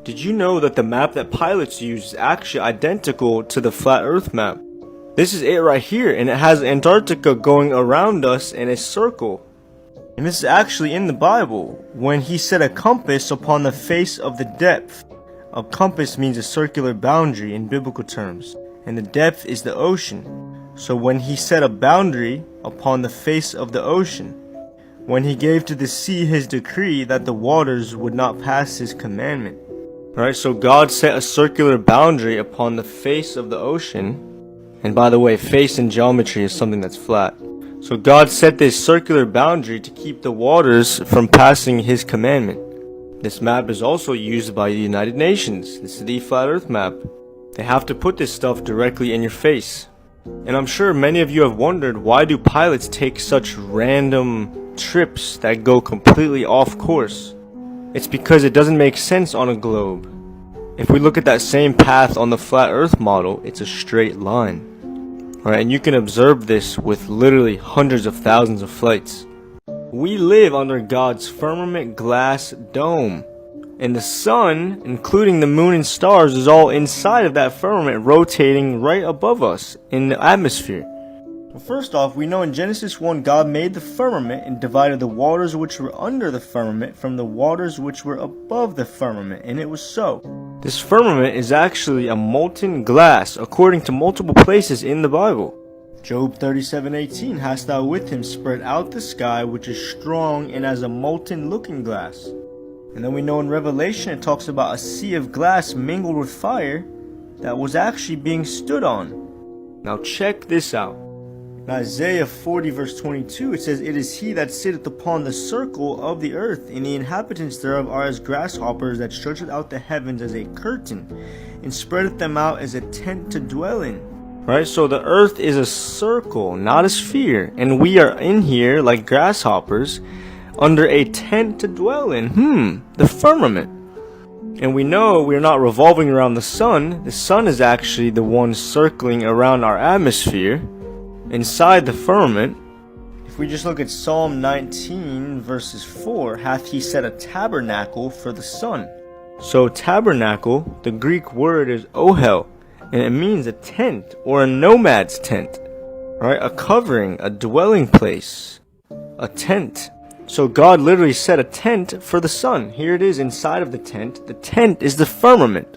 Did you know that the map that pilots use is actually identical to the flat earth map? This is it right here, and it has Antarctica going around us in a circle. And this is actually in the Bible, when he set a compass upon the face of the depth. A compass means a circular boundary in biblical terms, and the depth is the ocean. So when he set a boundary upon the face of the ocean, when he gave to the sea his decree that the waters would not pass his commandment. Right, so God set a circular boundary upon the face of the ocean. And by the way, face in geometry is something that's flat. So God set this circular boundary to keep the waters from passing his commandment. This map is also used by the United Nations. This is the flat earth map. They have to put this stuff directly in your face. And I'm sure many of you have wondered, why do pilots take such random trips that go completely off course? It's because it doesn't make sense on a globe. If we look at that same path on the flat earth model, it's a straight line. Alright, and you can observe this with literally hundreds of thousands of flights. We live under God's firmament glass dome. And the sun, including the moon and stars, is all inside of that firmament, rotating right above us in the atmosphere. Well, first off, we know in Genesis 1, God made the firmament and divided the waters which were under the firmament from the waters which were above the firmament, and it was so. This firmament is actually a molten glass, according to multiple places in the Bible. Job 37:18, hast thou with him spread out the sky, which is strong and as a molten looking glass. And then we know in Revelation it talks about a sea of glass mingled with fire that was actually being stood on. Now check this out. In Isaiah 40 verse 22 it says, it is he that sitteth upon the circle of the earth, and the inhabitants thereof are as grasshoppers, that stretcheth out the heavens as a curtain, and spreadeth them out as a tent to dwell in. Right, so the earth is a circle, not a sphere, and we are in here like grasshoppers under a tent to dwell in. The firmament. And we know we're not revolving around the sun. The sun is actually the one circling around our atmosphere inside the firmament. If we just look at Psalm 19 verses 4, hath he set a tabernacle for the sun. So tabernacle, the Greek word is ohel, and it means a tent or a nomad's tent, right? A covering, a dwelling place, a tent. So God literally set a tent for the sun. Here it is inside of the tent. The tent is the firmament.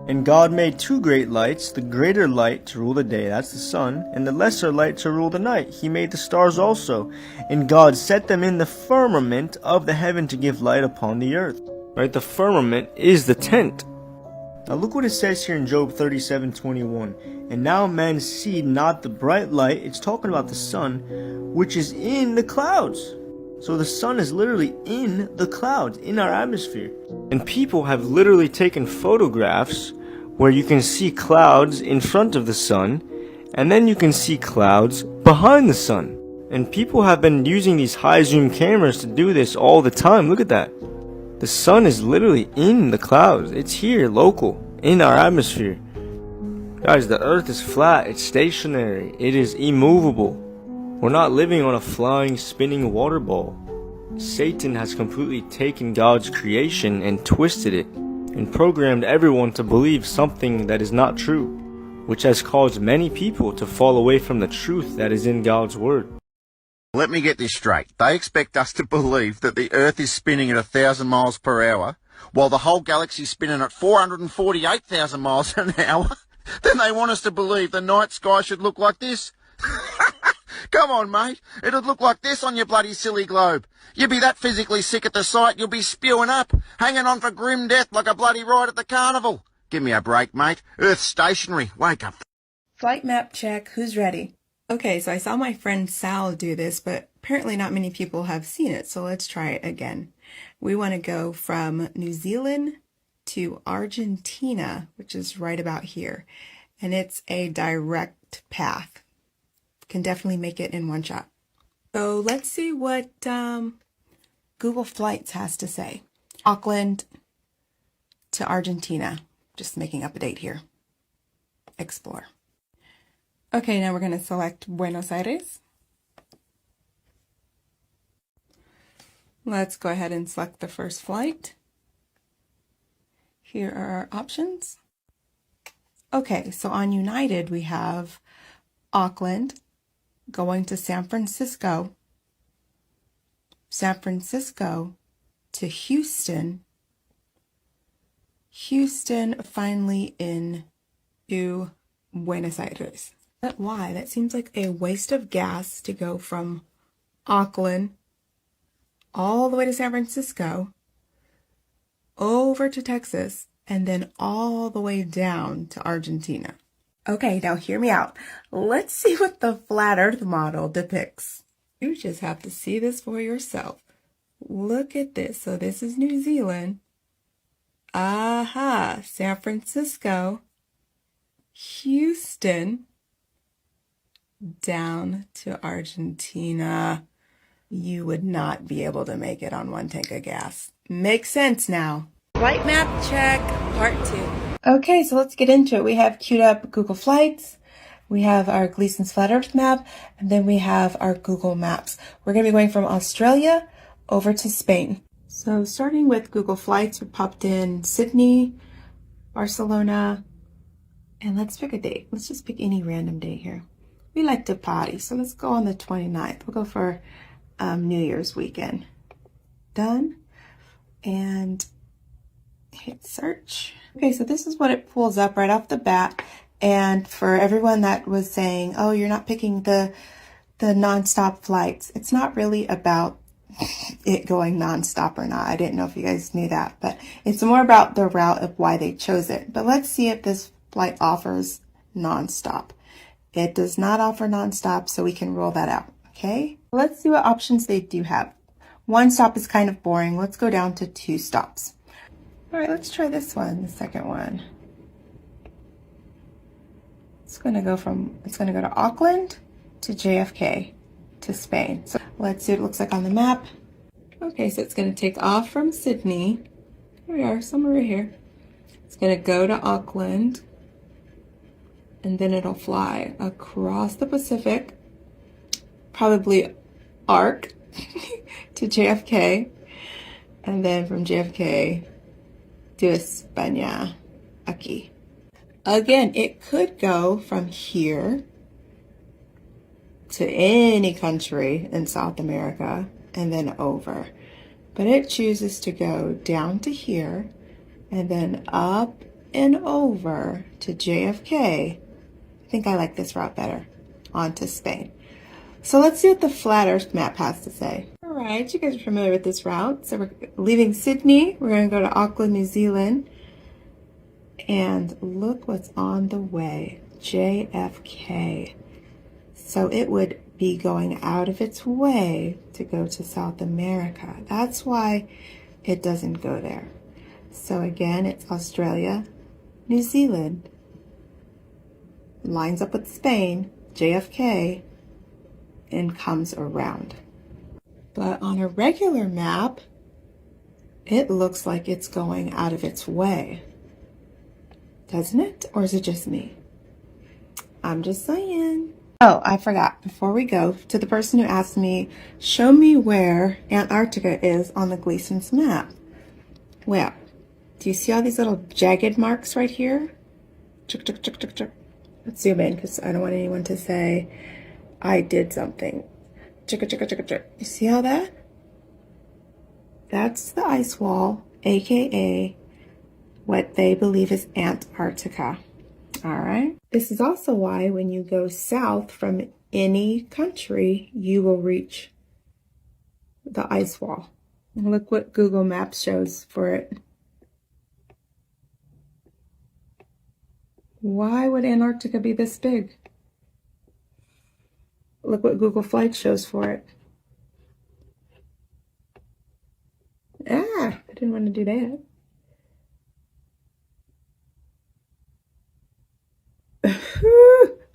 And God made two great lights, the greater light to rule the day, that's the sun, and the lesser light to rule the night. He made the stars also. And God set them in the firmament of the heaven to give light upon the earth. Right? The firmament is the tent. Now look what it says here in Job 37:21. And now men see not the bright light, it's talking about the sun, which is in the clouds. So the sun is literally in the clouds, in our atmosphere. And people have literally taken photographs where you can see clouds in front of the sun, and then you can see clouds behind the sun. And people have been using these high zoom cameras to do this all the time. Look at that. The sun is literally in the clouds. It's here, local, in our atmosphere. Guys, the earth is flat. It's stationary. It is immovable. We're not living on a flying, spinning water ball. Satan has completely taken God's creation and twisted it, and programmed everyone to believe something that is not true, which has caused many people to fall away from the truth that is in God's word. Let me get this straight. They expect us to believe that the Earth is spinning at 1,000 miles per hour, while the whole galaxy is spinning at 448,000 miles an hour? Then they want us to believe the night sky should look like this? Come on, mate. It'd look like this on your bloody silly globe. You'd be that physically sick at the sight, you'll be spewing up, hanging on for grim death like a bloody ride at the carnival. Give me a break, mate. Earth's stationary. Wake up. Flight map check. Who's ready? Okay, so I saw my friend Sal do this, but apparently not many people have seen it, so let's try it again. We want to go from New Zealand to Argentina, which is right about here, and it's a direct path. Can definitely make it in one shot. So let's see what Google Flights has to say. Auckland to Argentina. Just making up a date here. Explore. Okay, now we're going to select Buenos Aires. Let's go ahead and select the first flight. Here are our options. Okay, so on United we have Auckland going to San Francisco to Houston, finally into Buenos Aires. But why? That seems like a waste of gas to go from Auckland all the way to San Francisco, over to Texas, and then all the way down to Argentina. Okay, now hear me out. Let's see what the flat earth model depicts. You just have to see this for yourself. Look at this. So this is New Zealand. Aha, San Francisco, Houston, down to Argentina. You would not be able to make it on one tank of gas. Makes sense now. Flight map check, part 2. Okay, so let's get into it. We have queued up Google Flights, we have our Gleason's Flat Earth map, and then we have our Google Maps. We're going to be going from Australia over to Spain. So starting with Google Flights, we popped in Sydney, Barcelona, and let's pick a date. Let's just pick any random date here. We like to party, so let's go on the 29th. We'll go for New Year's weekend. Done. And hit search. Okay, so this is what it pulls up right off the bat. And for everyone that was saying, oh, you're not picking the nonstop flights, it's not really about it going nonstop or not. I didn't know if you guys knew that, but it's more about the route of why they chose it. But let's see if this flight offers nonstop. It does not offer nonstop, so we can rule that out. Okay, let's see what options they do have. One stop is kind of boring. Let's go down to 2 stops. All right, let's try this one, the second one. It's gonna go to Auckland to JFK to Spain. So let's see what it looks like on the map. Okay, so it's gonna take off from Sydney. Here we are, somewhere right here. It's gonna go to Auckland, and then it'll fly across the Pacific, probably arc to JFK, and then from JFK to España, aquí. Again, it could go from here to any country in South America and then over, but it chooses to go down to here and then up and over to JFK. I think I like this route better, on to Spain. So let's see what the Flat Earth map has to say. All right, you guys are familiar with this route. So we're leaving Sydney. We're going to go to Auckland, New Zealand. And look what's on the way, JFK. So it would be going out of its way to go to South America. That's why it doesn't go there. So again, it's Australia, New Zealand, lines up with Spain, JFK, and comes around. But on a regular map, it looks like it's going out of its way. Doesn't it? Or is it just me? I'm just saying. Oh, I forgot. Before we go, to the person who asked me, show me where Antarctica is on the Gleason's map. Well, do you see all these little jagged marks right here? Let's zoom in because I don't want anyone to say I did something. You see all that? That's the ice wall, aka what they believe is Antarctica. All right. This is also why when you go south from any country, you will reach the ice wall. And look what Google Maps shows for it. Why would Antarctica be this big? Look what Google Flights shows for it. I didn't want to do that.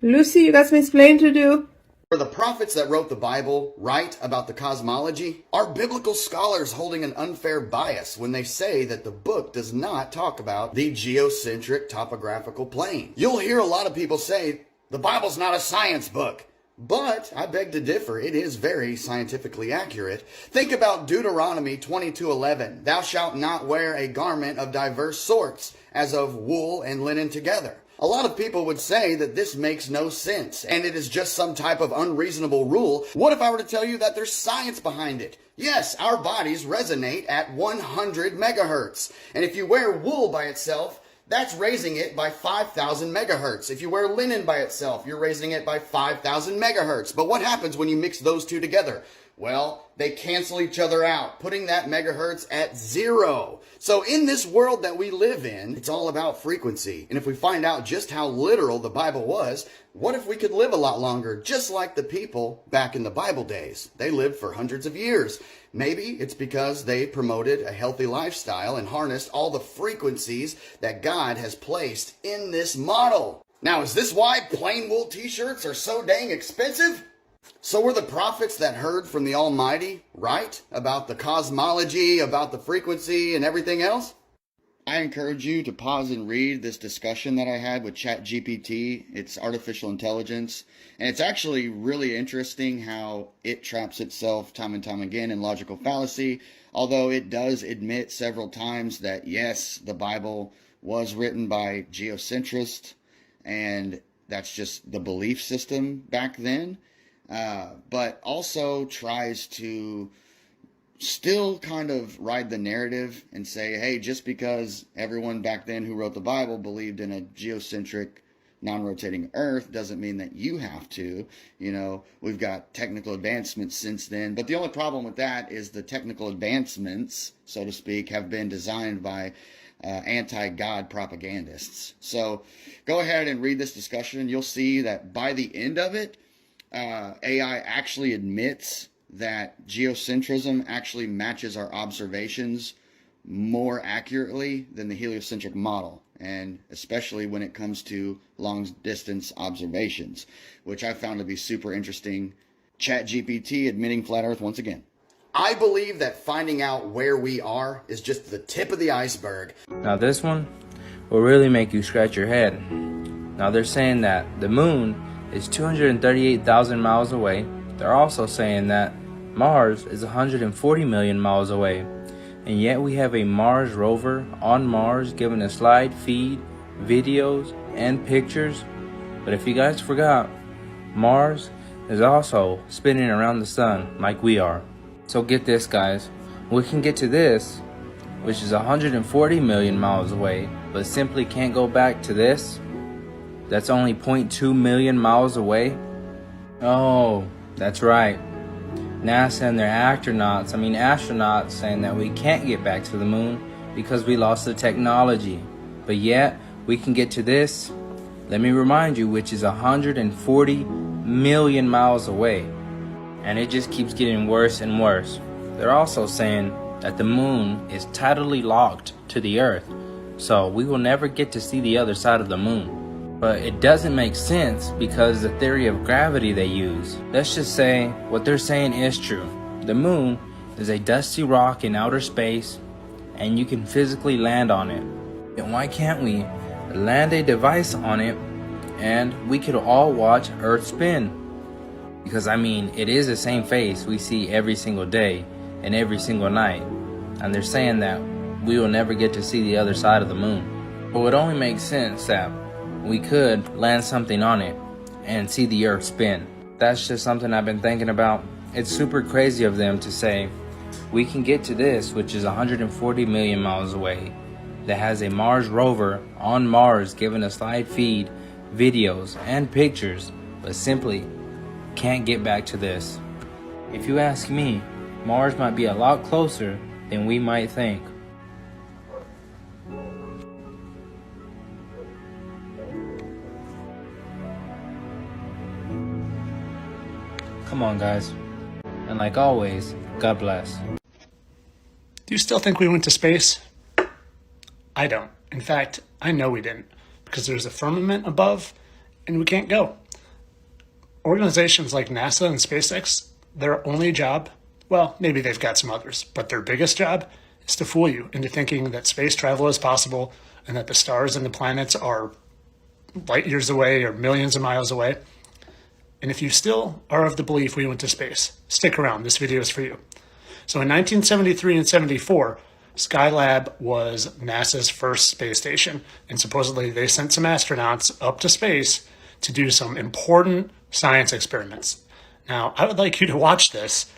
Lucy, you got some explaining to do. Were the prophets that wrote the Bible right about the cosmology? Are biblical scholars holding an unfair bias when they say that the book does not talk about the geocentric topographical plane? You'll hear a lot of people say the Bible's not a science book. But I beg to differ. It is very scientifically accurate. Think about Deuteronomy 22:11. Thou shalt not wear a garment of diverse sorts, as of wool and linen together. A lot of people would say that this makes no sense, and it is just some type of unreasonable rule. What if I were to tell you that there's science behind it? Yes, our bodies resonate at 100 megahertz. And if you wear wool by itself, that's raising it by 5,000 megahertz. If you wear linen by itself, you're raising it by 5,000 megahertz. But what happens when you mix those two together? Well, they cancel each other out, putting that megahertz at 0. So in this world that we live in, it's all about frequency. And if we find out just how literal the Bible was, what if we could live a lot longer, just like the people back in the Bible days? They lived for hundreds of years. Maybe it's because they promoted a healthy lifestyle and harnessed all the frequencies that God has placed in this model. Now, is this why plain wool t-shirts are so dang expensive? So were the prophets that heard from the Almighty right about the cosmology, about the frequency, and everything else? I encourage you to pause and read this discussion that I had with ChatGPT. It's artificial intelligence. And it's actually really interesting how it traps itself time and time again in logical fallacy. Although it does admit several times that, yes, the Bible was written by geocentrists. And that's just the belief system back then. But also tries to still kind of ride the narrative and say, hey, just because everyone back then who wrote the Bible believed in a geocentric, non-rotating earth doesn't mean that you have to. You know, we've got technical advancements since then. But the only problem with that is the technical advancements, so to speak, have been designed by anti-God propagandists. So go ahead and read this discussion. You'll see that by the end of it, AI actually admits that geocentrism actually matches our observations more accurately than the heliocentric model, and especially when it comes to long-distance observations, which I found to be super interesting. ChatGPT admitting flat Earth once again. I believe that finding out where we are is just the tip of the iceberg. Now this one will really make you scratch your head. Now they're saying that the moon is 238,000 miles away. They're also saying that Mars is 140 million miles away. And yet we have a Mars rover on Mars giving us live feed, videos, and pictures. But if you guys forgot, Mars is also spinning around the sun like we are. So get this, guys. We can get to this, which is 140 million miles away, but simply can't go back to this. That's only 0.2 million miles away. Oh, that's right. NASA and their astronauts saying that we can't get back to the moon because we lost the technology. But yet, we can get to this, let me remind you, which is 140 million miles away. And it just keeps getting worse and worse. They're also saying that the moon is tidally locked to the Earth, so we will never get to see the other side of the moon. But it doesn't make sense because the theory of gravity they use. Let's just say what they're saying is true. The moon is a dusty rock in outer space and you can physically land on it. Then why can't we land a device on it and we could all watch Earth spin? Because it is the same face we see every single day and every single night. And they're saying that we will never get to see the other side of the moon. But it would only make sense that we could land something on it and see the Earth spin. That's just something I've been thinking about. It's super crazy of them to say we can get to this, which is 140 million miles away, that has a Mars rover on Mars giving us live feed, videos, and pictures, but simply can't get back to this. If you ask me, Mars might be a lot closer than we might think. Come on, guys. And like always, God bless. Do you still think we went to space? I don't. In fact, I know we didn't, because there's a firmament above and we can't go. Organizations like NASA and SpaceX, their only job, well, maybe they've got some others, but their biggest job is to fool you into thinking that space travel is possible and that the stars and the planets are light years away or millions of miles away. And if you still are of the belief we went to space, stick around. This video is for you. So in 1973 and 74, Skylab was NASA's first space station. And supposedly they sent some astronauts up to space to do some important science experiments. Now, I would like you to watch this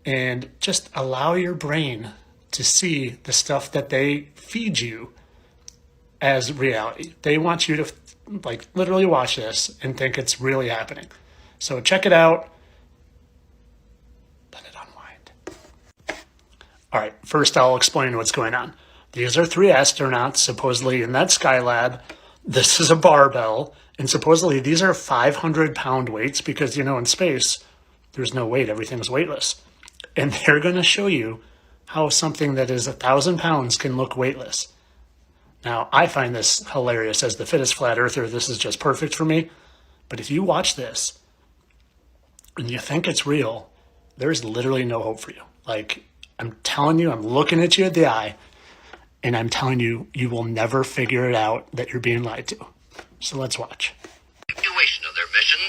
and just allow your brain to see the stuff that they feed you as reality. They want you to like literally watch this and think it's really happening. So check it out. Let it unwind. All right, first I'll explain what's going on. These are 3 astronauts supposedly in that Skylab. This is a barbell, and supposedly these are 500-pound weights because, you know, in space, there's no weight, everything's weightless. And they're going to show you how something that is 1,000 pounds can look weightless. Now, I find this hilarious as the fittest flat earther. This is just perfect for me. But if you watch this and you think it's real, there's literally no hope for you. Like, I'm telling you, I'm looking at you at the eye, and I'm telling you, you will never figure it out that you're being lied to. So let's watch. The continuation of their mission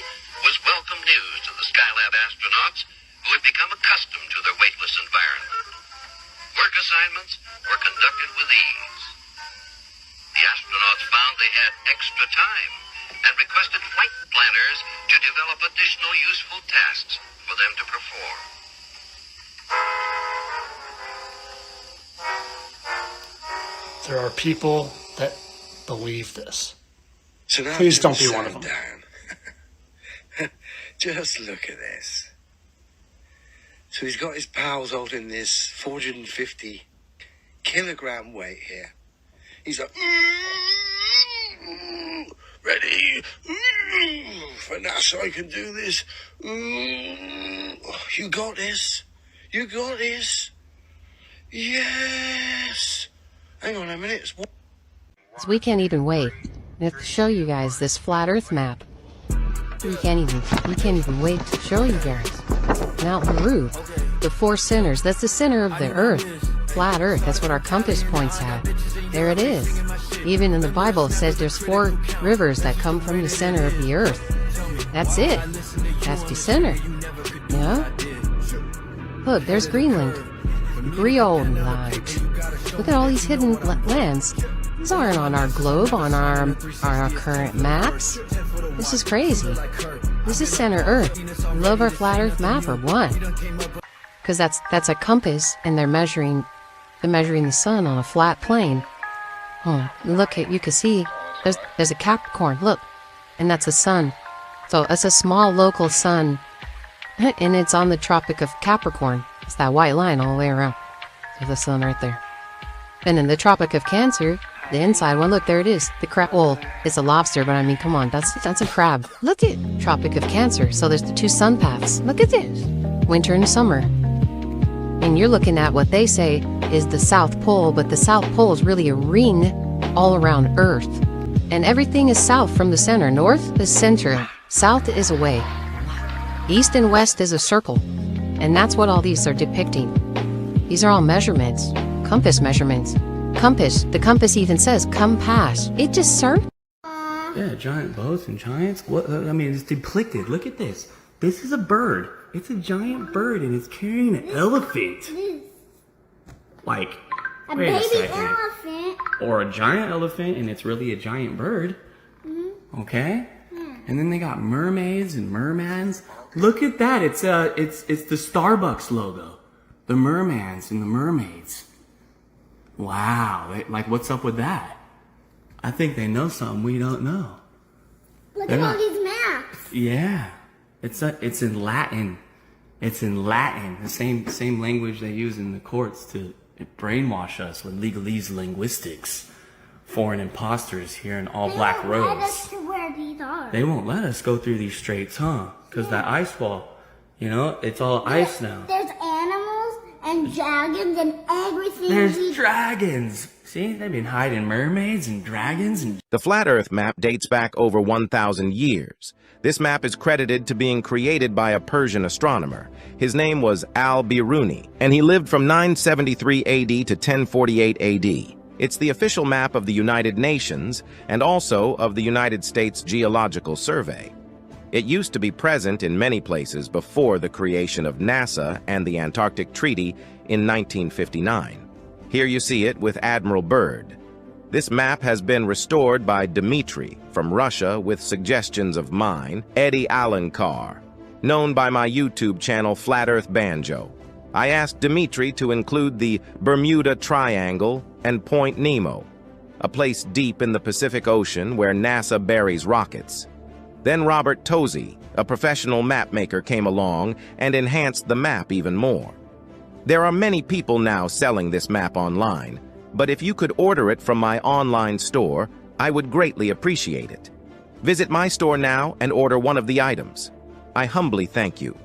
was welcome news to the Skylab astronauts who had become accustomed to their weightless environment. Work assignments were conducted with ease. The astronauts found they had extra time and requested flight planners to develop additional useful tasks for them to perform. There are people that believe this. So now Please to don't the be one of them. down. Just look at this. So he's got his pals holding this 450 kilogram weight here. He's like, ready? For NASA, I can do this. You got this. You got this. Yes. Hang on a minute. So we can't even wait. I have to show you guys this flat Earth map. We can't even wait to show you guys. Now the roof, the 4 centers. That's the center of the Earth. Flat Earth. That's what our compass points at. There it is. Even in the Bible it says there's 4 rivers that come from the center of the Earth. That's it. That's the center. Yeah. Look, there's Greenland. Greenland. Look at all these hidden lands. These aren't on our globe, on our current maps. This is crazy. This is center Earth. Love our flat Earth map or what? Because that's a compass, and they're measuring the sun on a flat plane. Oh, look at, you can see there's a Capricorn. Look, and that's a sun. So it's a small local sun, and it's on the Tropic of Capricorn. It's that white line all the way around. So the sun right there. And in the Tropic of Cancer, the inside one, look, there it is. The crab, well, it's a lobster, but I mean, come on, that's a crab. Look at Tropic of Cancer. So there's the 2 sun paths. Look at this. Winter and summer. And you're looking at what they say is the South Pole, but the South Pole is really a ring all around Earth. And everything is south from the center. North is center. South is away. East and west is a circle. And that's what all these are depicting. These are all measurements. Compass measurements. Compass. The compass even says, come pass. It just served. Yeah, giant boats and giants. What? I mean, it's depicted. Look at this. This is a bird. It's a giant bird, and it's carrying an elephant. Like, wait a second. Elephant. Or a giant elephant, and it's really a giant bird. Okay. And then they got mermaids and mermans. Look at that. It's the Starbucks logo. The mermans and the mermaids. Wow. Like, what's up with that? I think they know something we don't know. Look at all these maps. Yeah. It's in Latin. It's in Latin. The same language they use in the courts to brainwash us with legalese linguistics. Foreign imposters here in all black robes. Let us to where these are. They won't let us go through these straits, huh? Because that ice wall, you know, it's all ice now. There's animals and dragons and everything. There's dragons. See, they've been hiding mermaids and dragons and... The Flat Earth map dates back over 1,000 years. This map is credited to being created by a Persian astronomer. His name was Al-Biruni, and he lived from 973 AD to 1048 AD. It's the official map of the United Nations and also of the United States Geological Survey. It used to be present in many places before the creation of NASA and the Antarctic Treaty in 1959. Here you see it with Admiral Byrd. This map has been restored by Dmitry from Russia with suggestions of mine, Eddie Alenkar, known by my YouTube channel Flat Earth Banjo. I asked Dmitry to include the Bermuda Triangle and Point Nemo, a place deep in the Pacific Ocean where NASA buries rockets. Then Robert Tozzi, a professional map maker, came along and enhanced the map even more. There are many people now selling this map online, but if you could order it from my online store, I would greatly appreciate it. Visit my store now and order one of the items. I humbly thank you.